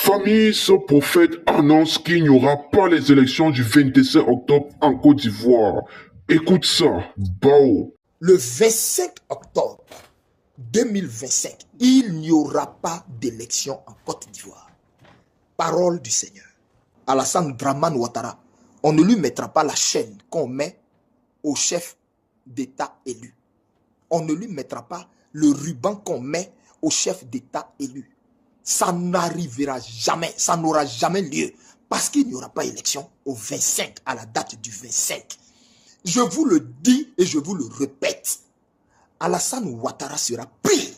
Famille, ce prophète annonce qu'il n'y aura pas les élections du 27 octobre en Côte d'Ivoire. Écoute ça, Bao. Le 25 octobre 2025, il n'y aura pas d'élection en Côte d'Ivoire. Parole du Seigneur. Alassane Dramane Ouattara, on ne lui mettra pas la chaîne qu'on met au chef d'État élu. On ne lui mettra pas le ruban qu'on met au chef d'État élu. Ça n'arrivera jamais, ça n'aura jamais lieu, parce qu'il n'y aura pas élection au 25, à la date du 25. Je vous le dis et je vous le répète, Alassane Ouattara sera pris.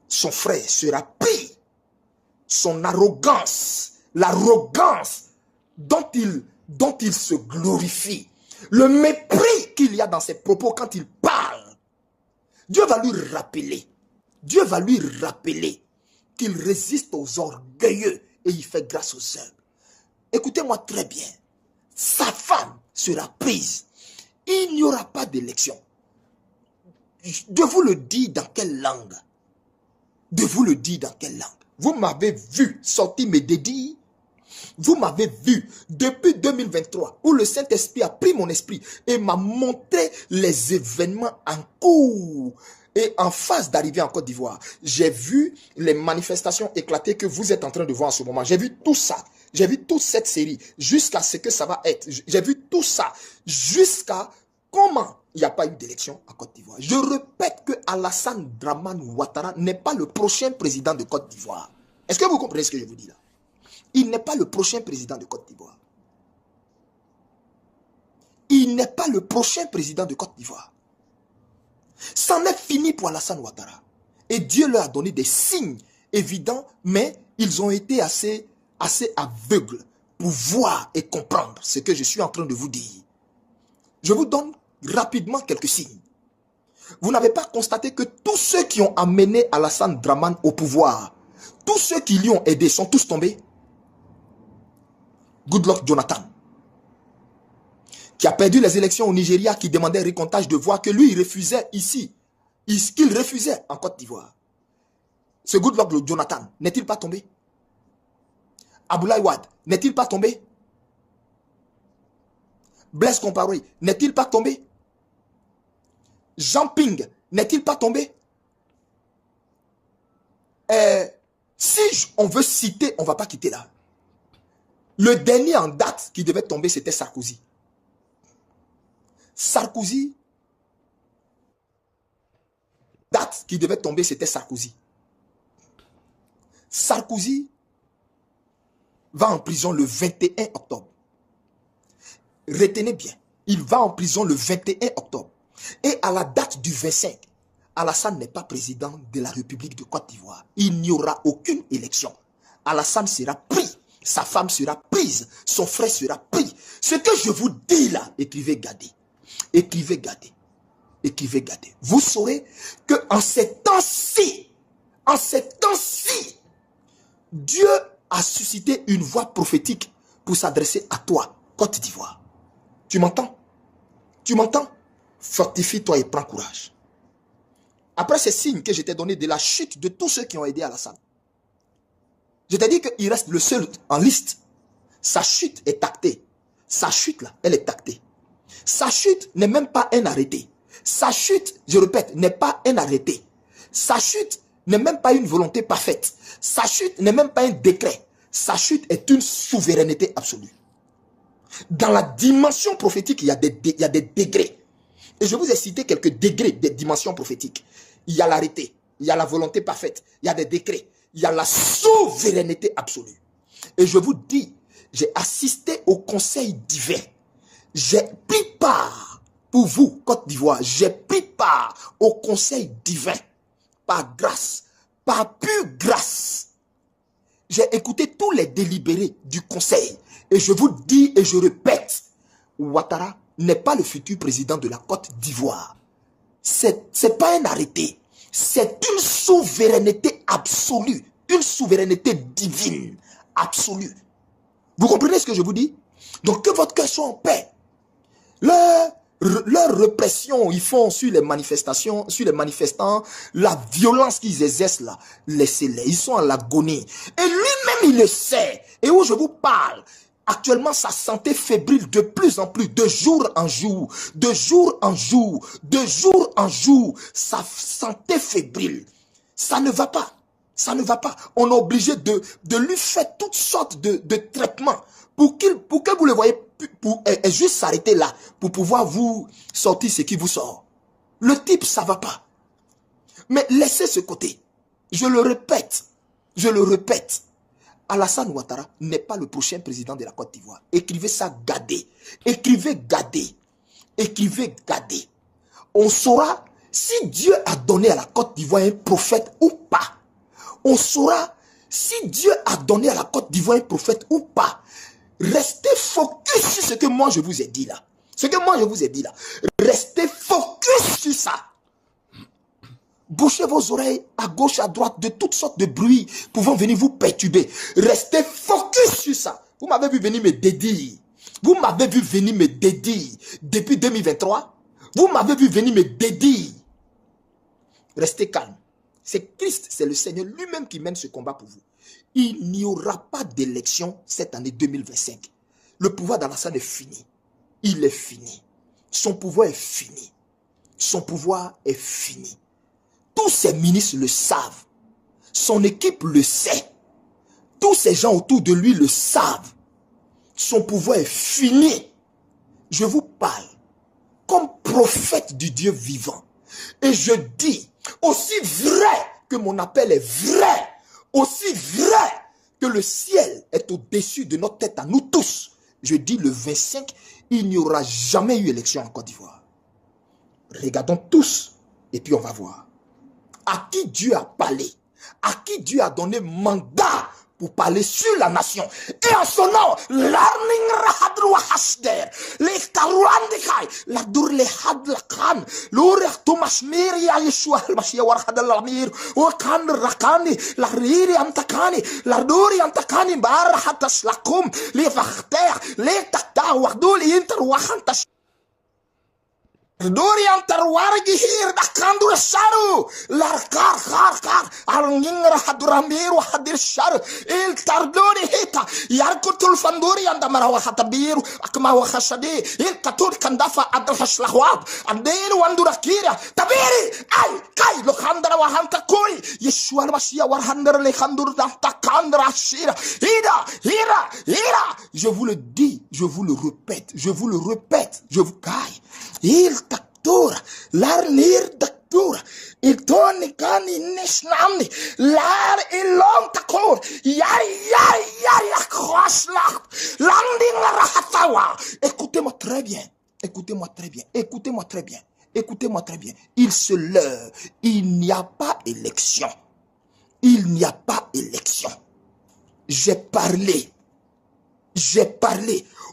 Son frère sera pris. Son arrogance, l'arrogance dont il se glorifie, le mépris qu'il y a dans ses propos quand il parle, Dieu va lui rappeler qu'il résiste aux orgueilleux et il fait grâce aux humbles. Écoutez-moi très bien, sa femme sera prise. Il n'y aura pas d'élection. De vous le dire dans quelle langue? De vous le dire dans quelle langue? Vous m'avez vu sortir mes dédits. Vous m'avez vu depuis 2023 où le Saint-Esprit a pris mon esprit et m'a montré les événements en cours et en phase d'arrivée en Côte d'Ivoire. J'ai vu les manifestations éclater que vous êtes en train de voir en ce moment. J'ai vu tout ça. J'ai vu toute cette série jusqu'à ce que ça va être. J'ai vu tout ça jusqu'à comment il n'y a pas eu d'élection en Côte d'Ivoire. Je répète que Alassane Dramane Ouattara n'est pas le prochain président de Côte d'Ivoire. Est-ce que vous comprenez ce que je vous dis là? Il n'est pas le prochain président de Côte d'Ivoire. Il n'est pas le prochain président de Côte d'Ivoire. C'en est fini pour Alassane Ouattara. Et Dieu leur a donné des signes évidents, mais ils ont été assez aveugles pour voir et comprendre ce que je suis en train de vous dire. Je vous donne rapidement quelques signes. Vous n'avez pas constaté que tous ceux qui ont amené Alassane Dramane au pouvoir, tous ceux qui lui ont aidé sont tous tombés? Goodluck Jonathan, qui a perdu les élections au Nigeria, qui demandait récomptage de voix, que lui, il refusait ici, qu'il refusait en Côte d'Ivoire. Ce Goodluck Jonathan, n'est-il pas tombé? Abdoulaye Wade, n'est-il pas tombé? Blaise Compaoré, n'est-il pas tombé? Jean Ping, n'est-il pas tombé? Si on veut citer, on ne va pas quitter là. Le dernier en date qui devait tomber, c'était Sarkozy. Date qui devait tomber, c'était Sarkozy. Sarkozy va en prison le 21 octobre. Retenez bien, il va en prison le 21 octobre. Et à la date du 25, Alassane n'est pas président de la République de Côte d'Ivoire. Il n'y aura aucune élection. Alassane sera pris. Sa femme sera prise, son frère sera pris. Ce que je vous dis là, écrivez, gardez. Écrivez, gardez. Écrivez, gardez. Vous saurez que en ces temps-ci, Dieu a suscité une voix prophétique pour s'adresser à toi, Côte d'Ivoire. Tu m'entends? Tu m'entends? Fortifie-toi et prends courage. Après ces signes que je t'ai donnés de la chute de tous ceux qui ont aidé Alassane, je t'ai dit qu'il reste le seul en liste. Sa chute est actée. Sa chute là, elle est actée. Sa chute n'est même pas un arrêté. Sa chute, je répète, n'est pas un arrêté. Sa chute n'est même pas une volonté parfaite. Sa chute n'est même pas un décret. Sa chute est une souveraineté absolue. Dans la dimension prophétique, il y a des degrés. Et je vous ai cité quelques degrés des dimensions prophétiques. Il y a l'arrêté, il y a la volonté parfaite, il y a des décrets. Il y a la souveraineté absolue. Et je vous dis, j'ai assisté au conseil divin. J'ai pris part, pour vous, Côte d'Ivoire, j'ai pris part au conseil divin. Par grâce, par pure grâce. J'ai écouté tous les délibérés du conseil. Et je vous dis et je répète, Ouattara n'est pas le futur président de la Côte d'Ivoire. C'est pas un arrêté. C'est une souveraineté absolue, une souveraineté divine, absolue. Vous comprenez ce que je vous dis? Donc que votre cœur soit en paix. leur répression, ils font sur les manifestations, sur les manifestants, la violence qu'ils exercent là, laissez-les, ils sont en l'agonie. Et lui-même, il le sait. Et où je vous parle, actuellement, sa santé fébrile de plus en plus, de jour en jour, de jour en jour, de jour en jour, sa santé fébrile. Ça ne va pas. Ça ne va pas. On est obligé de lui faire toutes sortes de traitements pour que vous le voyez, pour juste s'arrêter là, pour pouvoir vous sortir ce qui vous sort. Le type, ça va pas. Mais laissez ce côté. Je le répète. Alassane Ouattara n'est pas le prochain président de la Côte d'Ivoire. Écrivez ça, gardez. Écrivez, gardez. Écrivez, gardez. On saura si Dieu a donné à la Côte d'Ivoire un prophète ou pas. On saura si Dieu a donné à la Côte d'Ivoire un prophète ou pas. Restez focus sur ce que moi je vous ai dit là. Ce que moi je vous ai dit là. Restez focus sur ça. Bouchez vos oreilles à gauche, à droite, de toutes sortes de bruits pouvant venir vous perturber. Restez focus sur ça. Vous m'avez vu venir me dédire. Vous m'avez vu venir me dédire depuis 2023. Vous m'avez vu venir me dédire. Restez calme. C'est Christ, c'est le Seigneur lui-même qui mène ce combat pour vous. Il n'y aura pas d'élection cette année 2025. Le pouvoir d'Alassane est fini. Il est fini. Son pouvoir est fini. Son pouvoir est fini. Tous ses ministres le savent. Son équipe le sait. Tous ces gens autour de lui le savent. Son pouvoir est fini. Je vous parle comme prophète du Dieu vivant. Et je dis, aussi vrai que mon appel est vrai, aussi vrai que le ciel est au-dessus de notre tête à nous tous, je dis le 25, il n'y aura jamais eu élection en Côte d'Ivoire. Regardons tous et puis on va voir. À qui Dieu a parlé, à qui Dieu a donné mandat pour parler sur la nation. Et en son nom, l'arning rahadrua hasder, les tarouandikai, la dur les had la khan, l'oreach Thomas Miri ya Yeshua al-Mashiach warhad al-Amir, o khan rakani, la riri antakani, la duri antakani, barahatas lakum, les vachter, les takta, wardul interwahantas. Dorian terwargi hir dah kandur saru larkar kar alngingra haduramir wa hadir shar il tardori hita yarkutul fandori anda marawa hatabiru akma wa khasadi il katur kandafa adal haslahwab andir wandura kira tabiri ay kai lo khandara wa hanta koi Yeshua al-Mashiach warhandar le khandur dafta kandra shira ira je vous le dis, je vous le répète, je vous caille. Il taktura, l'arnir taktura, il toni kani nishnamni, l'ar ilom takur, yari akroslah, landing rahatawa. Écoutez-moi très bien, écoutez-moi très bien, écoutez-moi très bien, écoutez-moi très bien. Il se leurre, il n'y a pas élection. Il n'y a pas élection. J'ai parlé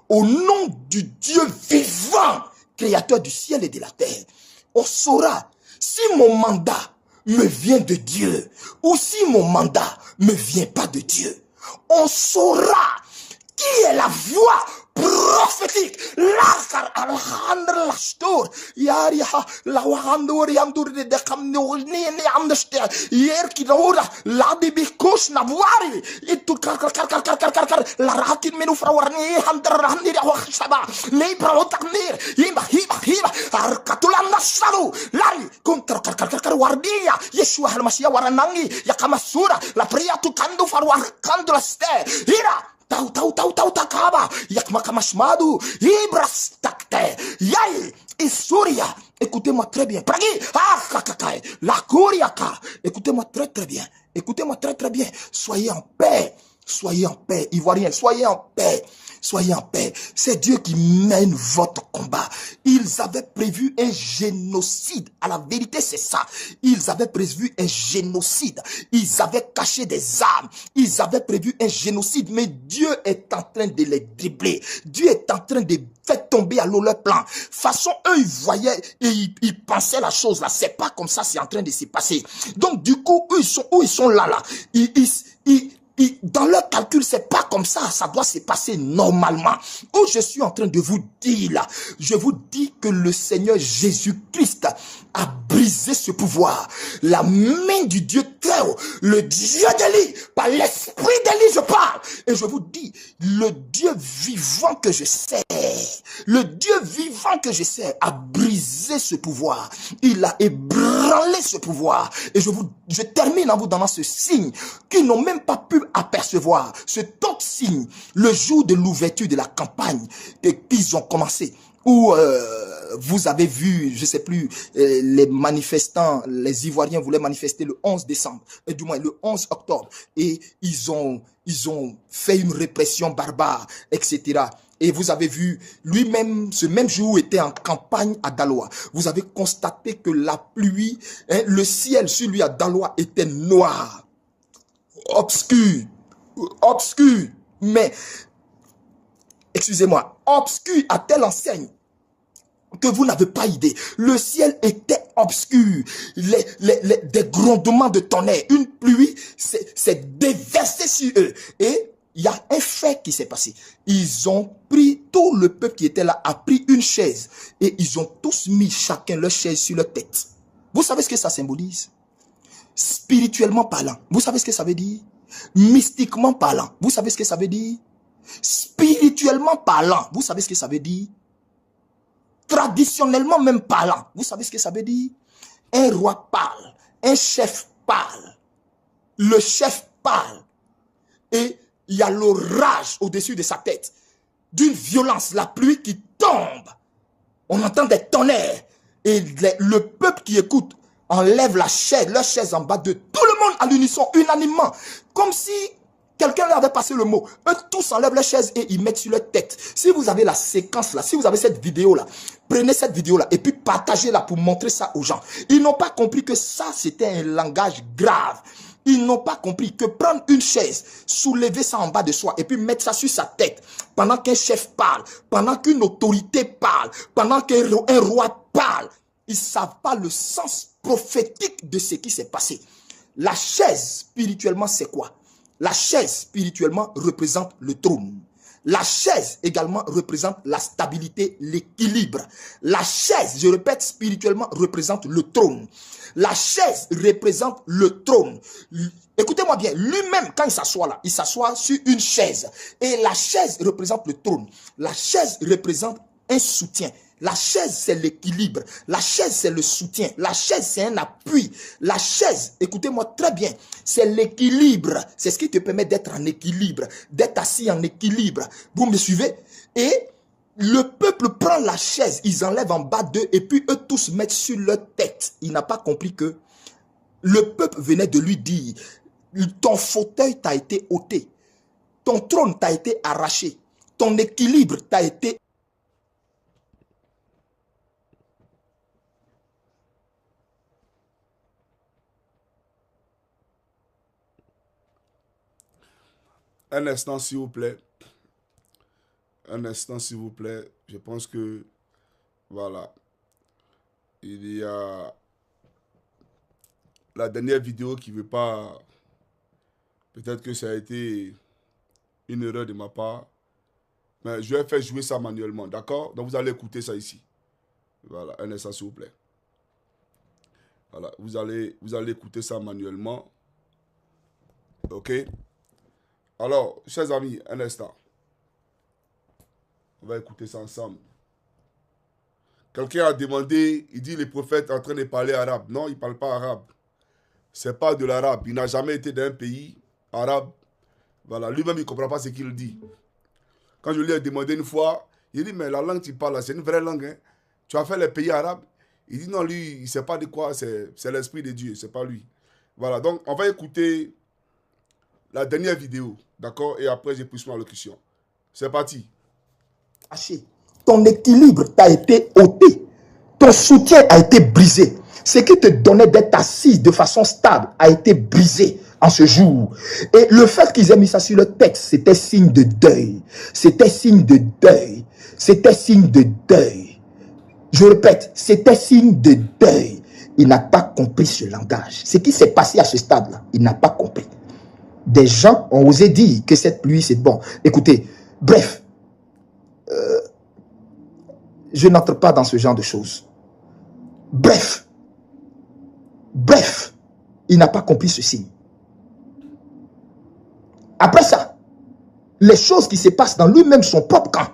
au nom du Dieu vivant, créateur du ciel et de la terre. On saura si mon mandat me vient de Dieu ou si mon mandat ne me vient pas de Dieu. On saura qui est la voix prophétique. L'akar alhandr lastor yariha la wahandur yandur de kamno ni understand yer ki dora la bibikos na wari itu kar la rakin menu frawarni handar rahni wa khsaba lay praotakmir hiba arkatulan nasaru lari kontra kar wardia Yeshua al-Mashiach waranangi yakamasura la priatu kandu farwar kandula ste ira Tau takaba yak makamashmadu ibras takte yai isuria. Écoutez-moi très bien. Pragi kakakai la kuriaka. Écoutez-moi très bien. Écoutez-moi très bien. Soyez en paix. Soyez en paix, Ivoiriens. Soyez en paix. Soyez en paix. C'est Dieu qui mène votre combat. Ils avaient prévu un génocide. À la vérité, c'est ça. Ils avaient prévu un génocide. Ils avaient caché des armes. Ils avaient prévu un génocide. Mais Dieu est en train de les dribbler. Dieu est en train de faire tomber à l'eau leur plan. Façon, eux, ils voyaient et ils pensaient la chose là. C'est pas comme ça, c'est en train de se passer. Donc, du coup, eux, ils sont là. Dans leur calcul, calcul, c'est pas comme ça doit se passer normalement. Où je suis en train de vous dire là, je vous dis que le Seigneur Jésus-Christ a brisé ce pouvoir. La main du Dieu très haut, le Dieu d'Élie, par l'esprit d'Élie je parle. Et je vous dis, le Dieu vivant que je sers, le Dieu vivant que je sers a brisé ce pouvoir. Il a ébranlé ce pouvoir. Et je termine en vous donnant ce signe qu'ils n'ont même pas pu apercevoir. Ce autre signe, le jour de l'ouverture de la campagne et qu'ils ont commencé. Où vous avez vu, je ne sais plus, les manifestants, les Ivoiriens voulaient manifester le 11 décembre, et du moins le 11 octobre, et ils ont fait une répression barbare, etc. Et vous avez vu, lui-même, ce même jour, était en campagne à Daloa. Vous avez constaté que la pluie, le ciel sur lui à Daloa était noir, obscur, mais, excusez-moi, obscur à telle enseigne que vous n'avez pas idée. Le ciel était obscur. Des grondements de tonnerre. Une pluie s'est déversée sur eux. Et il y a un fait qui s'est passé. Ils ont pris, tout le peuple qui était là a pris une chaise. Et ils ont tous mis chacun leur chaise sur leur tête. Vous savez ce que ça symbolise? Spirituellement parlant. Vous savez ce que ça veut dire? Mystiquement parlant. Vous savez ce que ça veut dire? Spirituellement parlant. Vous savez ce que ça veut dire? Traditionnellement même parlant, vous savez ce que ça veut dire? Un roi parle, un chef parle, le chef parle, et il y a l'orage au-dessus de sa tête, d'une violence, la pluie qui tombe, on entend des tonnerres, et le peuple qui écoute enlève leur chaise en bas de tout le monde à l'unisson, unanimement, comme si quelqu'un leur avait passé le mot. Eux tous enlèvent leur chaise et ils mettent sur leur tête. Si vous avez la séquence là, si vous avez cette vidéo là, prenez cette vidéo là et puis partagez-la pour montrer ça aux gens. Ils n'ont pas compris que ça c'était un langage grave. Ils n'ont pas compris que prendre une chaise, soulever ça en bas de soi et puis mettre ça sur sa tête pendant qu'un chef parle, pendant qu'une autorité parle, pendant qu'un roi parle, ils ne savent pas le sens prophétique de ce qui s'est passé. La chaise spirituellement c'est quoi? La chaise, spirituellement, représente le trône. La chaise, également, représente la stabilité, l'équilibre. La chaise, je répète, spirituellement, représente le trône. La chaise représente le trône. Écoutez-moi bien, lui-même, quand il s'assoit là, il s'assoit sur une chaise. Et la chaise représente le trône. La chaise représente un soutien. La chaise, c'est l'équilibre. La chaise, c'est le soutien. La chaise, c'est un appui. La chaise, écoutez-moi très bien, c'est l'équilibre. C'est ce qui te permet d'être en équilibre, d'être assis en équilibre. Vous me suivez? Et le peuple prend la chaise, ils enlèvent en bas d'eux et puis eux tous mettent sur leur tête. Il n'a pas compris que le peuple venait de lui dire, ton fauteuil t'a été ôté, ton trône t'a été arraché, ton équilibre t'a été... Un instant, s'il vous plaît. Un instant, s'il vous plaît. Je pense que, voilà, il y a la dernière vidéo qui ne veut pas... Peut-être que ça a été une erreur de ma part. Mais je vais faire jouer ça manuellement, d'accord? Donc, vous allez écouter ça ici. Voilà, un instant, s'il vous plaît. Voilà, vous allez écouter ça manuellement. OK? Alors, chers amis, un instant. On va écouter ça ensemble. Quelqu'un a demandé, il dit, les prophètes sont en train de parler arabe. Non, il ne parle pas arabe. Ce n'est pas de l'arabe. Il n'a jamais été d'un pays arabe. Voilà, lui-même, il ne comprend pas ce qu'il dit. Quand je lui ai demandé une fois, il dit, mais la langue que tu parles, c'est une vraie langue. Hein? Tu as fait les pays arabes? Il dit, non, lui, il ne sait pas de quoi, c'est l'esprit de Dieu, ce n'est pas lui. Voilà, donc on va écouter la dernière vidéo, d'accord? Et après, j'ai poussé ma locution. C'est parti. Ton équilibre t'a été ôté. Ton soutien a été brisé. Ce qui te donnait d'être assis de façon stable a été brisé en ce jour. Et le fait qu'ils aient mis ça sur le texte, c'était signe de deuil. C'était signe de deuil. C'était signe de deuil. Je répète, c'était signe de deuil. Il n'a pas compris ce langage. Ce qui s'est passé à ce stade-là, il n'a pas compris. Des gens ont osé dire que cette pluie, c'est bon. Écoutez, bref, je n'entre pas dans ce genre de choses. Bref, il n'a pas compris ceci. Après ça, les choses qui se passent dans lui-même, son propre camp.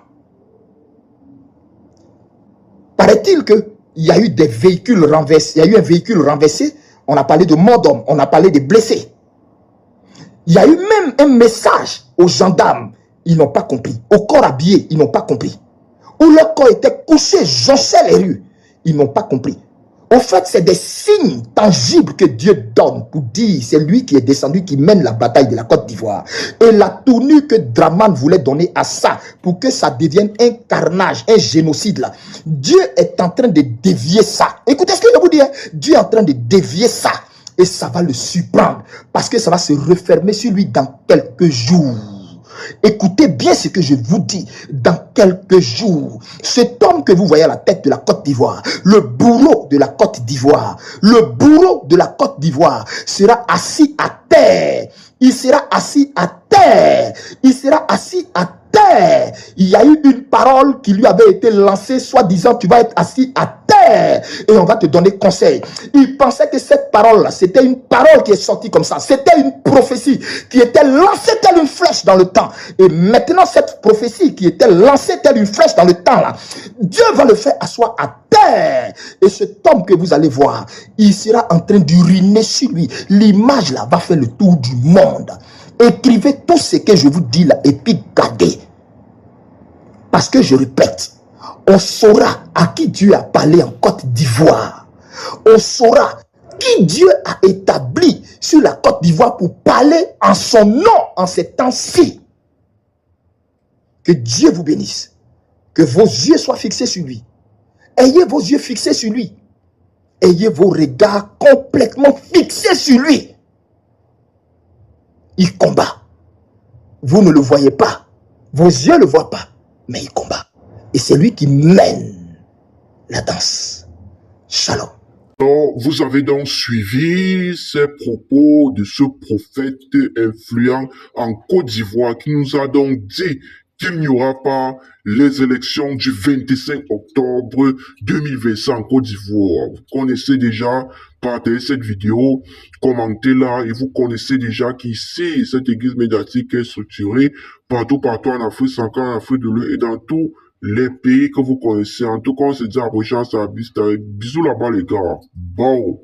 Paraît-il qu'il y a eu des véhicules renversés. Il y a eu un véhicule renversé. On a parlé de mort d'homme. On a parlé de blessés. Il y a eu même un message aux gendarmes. Ils n'ont pas compris. Au corps habillé, ils n'ont pas compris. Où leur corps était couché, jonchait les rues. Ils n'ont pas compris. En fait, c'est des signes tangibles que Dieu donne pour dire c'est lui qui est descendu, qui mène la bataille de la Côte d'Ivoire. Et la tournure que Draman voulait donner à ça, pour que ça devienne un carnage, un génocide là. Dieu est en train de dévier ça. Écoutez ce que je vous dis. Dieu est en train de dévier ça. Et ça va le surprendre. Parce que ça va se refermer sur lui dans quelques jours. Écoutez bien ce que je vous dis. Dans quelques jours, cet homme que vous voyez à la tête de la Côte d'Ivoire, le bourreau de la Côte d'Ivoire, le bourreau de la Côte d'Ivoire sera assis à terre. Il sera assis à terre. Il sera assis à terre. Il y a eu une parole qui lui avait été lancée, soi-disant, tu vas être assis à terre et on va te donner conseil. Il pensait que cette parole-là, c'était une parole qui est sortie comme ça. C'était une prophétie qui était lancée telle une flèche dans le temps. Et maintenant, cette prophétie qui était lancée telle une flèche dans le temps, là, Dieu va le faire asseoir à terre. Et cet homme que vous allez voir, il sera en train d'uriner sur lui. L'image là va faire le tour du monde. Écrivez tout ce que je vous dis là et puis gardez. Parce que je répète, on saura à qui Dieu a parlé en Côte d'Ivoire. On saura qui Dieu a établi sur la Côte d'Ivoire pour parler en son nom en ces temps-ci. Que Dieu vous bénisse. Que vos yeux soient fixés sur lui. Ayez vos yeux fixés sur lui. Ayez vos regards complètement fixés sur lui. Il combat. Vous ne le voyez pas. Vos yeux ne le voient pas. Mais il combat. Et c'est lui qui mène la danse. Shalom. Alors, vous avez donc suivi ces propos de ce prophète influent en Côte d'Ivoire qui nous a donc dit qu'il n'y aura pas les élections du 25 octobre 2025 en Côte d'Ivoire. Vous connaissez déjà, partagez cette vidéo, commentez-la et vous connaissez déjà qu'ici, cette église médiatique est structurée partout en Afrique, en Afrique de l'Ouest et dans tous les pays que vous connaissez. En tout cas, on se dit à la prochaine, bisous là-bas les gars. Bon.